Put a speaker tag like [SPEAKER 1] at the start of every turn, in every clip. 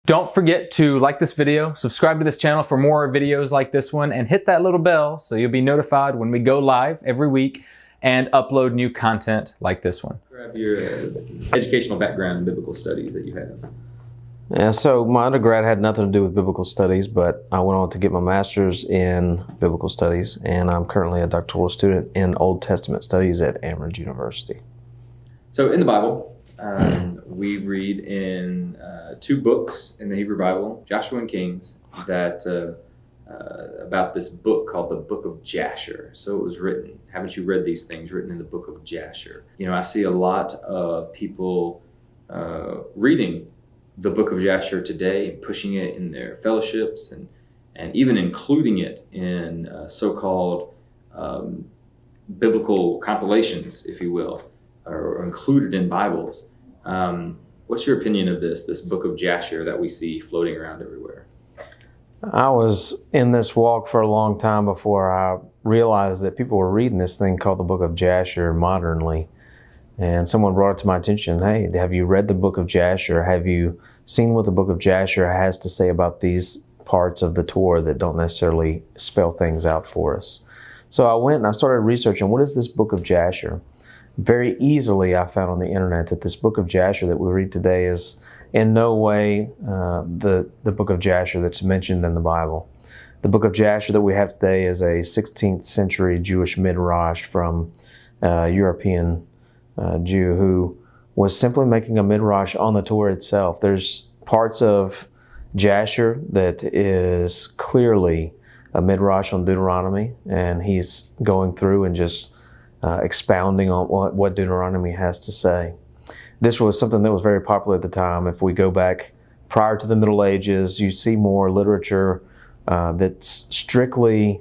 [SPEAKER 1] Don't forget to like this video, subscribe to this channel for more videos like this one, and hit that little bell so you'll be notified when we go live every week and upload new content like this one.
[SPEAKER 2] Grab your educational background in biblical studies that you have.
[SPEAKER 3] Yeah, so my undergrad had nothing to do with biblical studies, but I went on to get my master's in biblical studies, and I'm currently a doctoral student in Old Testament studies at Amherst University.
[SPEAKER 2] So in the Bible, we read in two books in the Hebrew Bible, Joshua and Kings, that about this book called the Book of Jasher. So it was written. Haven't you read these things written in the Book of Jasher? You know, I see a lot of people reading the Book of Jasher today and pushing it in their fellowships and even including it in so-called biblical compilations, if you will, or included in Bibles. What's your opinion of this Book of Jasher that we see floating around everywhere?
[SPEAKER 3] I was in this walk for a long time before I realized that people were reading this thing called the Book of Jasher modernly. And someone brought it to my attention, hey, have you read the Book of Jasher? Have you seen what the Book of Jasher has to say about these parts of the Torah that don't necessarily spell things out for us? So I went and I started researching, what is this Book of Jasher? Very easily I found on the internet that this Book of Jasher that we read today is in no way the Book of Jasher that's mentioned in the Bible. The Book of Jasher that we have today is a 16th century Jewish midrash from a European Jew who was simply making a midrash on the Torah itself. There's parts of Jasher that is clearly a midrash on Deuteronomy, and he's going through and just expounding on what Deuteronomy has to say. This was something that was very popular at the time. If we go back prior to the Middle Ages, you see more literature that's strictly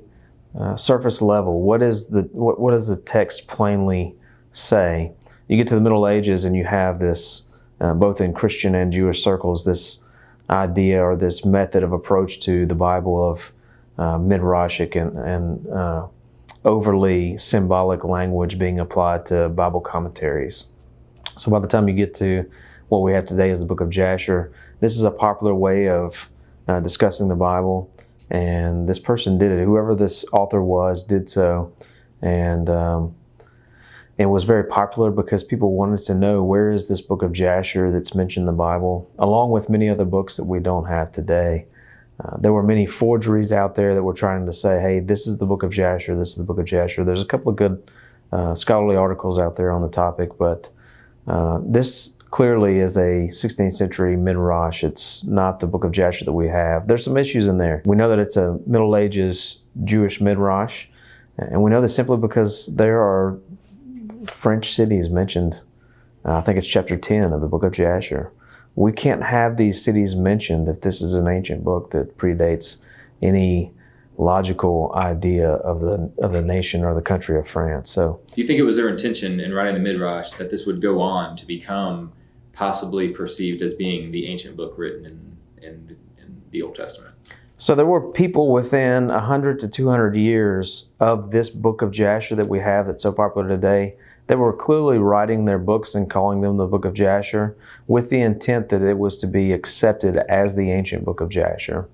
[SPEAKER 3] surface level. What does the text plainly say? You get to the Middle Ages and you have this, both in Christian and Jewish circles, this idea or this method of approach to the Bible of midrashic and overly symbolic language being applied to Bible commentaries. So by the time you get to what we have today as the Book of Jasher, this is a popular way of discussing the Bible, and this person did it. Whoever this author was did so, and it was very popular because people wanted to know, where is this Book of Jasher that's mentioned in the Bible, along with many other books that we don't have today. There were many forgeries out there that were trying to say, hey, this is the Book of Jasher, this is the Book of Jasher. There's a couple of good scholarly articles out there on the topic, but this clearly is a 16th century midrash. It's not the Book of Jasher that we have. There's some issues in there. We know that it's a Middle Ages Jewish midrash, and we know this simply because there are French cities mentioned. I think it's chapter 10 of the Book of Jasher. We can't have these cities mentioned if this is an ancient book that predates any logical idea of the nation or the country of France. So,
[SPEAKER 2] do you think it was their intention in writing the midrash that this would go on to become possibly perceived as being the ancient book written in the Old Testament?
[SPEAKER 3] So there were people within 100 to 200 years of this Book of Jasher that we have that's so popular today that were clearly writing their books and calling them the Book of Jasher with the intent that it was to be accepted as the ancient Book of Jasher.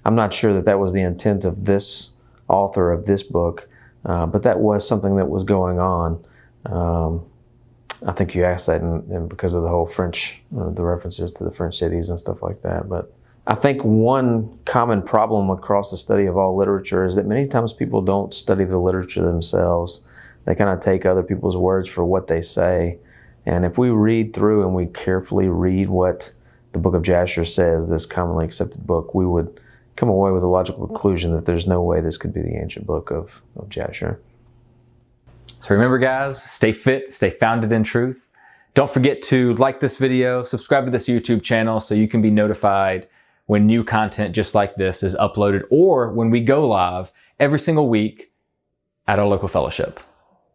[SPEAKER 3] I'm not sure that that was the intent of this author of this book, but that was something that was going on. I think you asked that and because of the whole French, the references to the French cities and stuff like that. But I think one common problem across the study of all literature is that many times people don't study the literature themselves. They kind of take other people's words for what they say. And if we read through and we carefully read what the Book of Jasher says, this commonly accepted book, we would come away with a logical conclusion that there's no way this could be the ancient book of Jasher.
[SPEAKER 1] So remember, guys, stay fit, stay founded in truth. Don't forget to like this video, subscribe to this YouTube channel so you can be notified when new content just like this is uploaded or when we go live every single week at our local fellowship.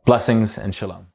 [SPEAKER 1] Blessings and shalom.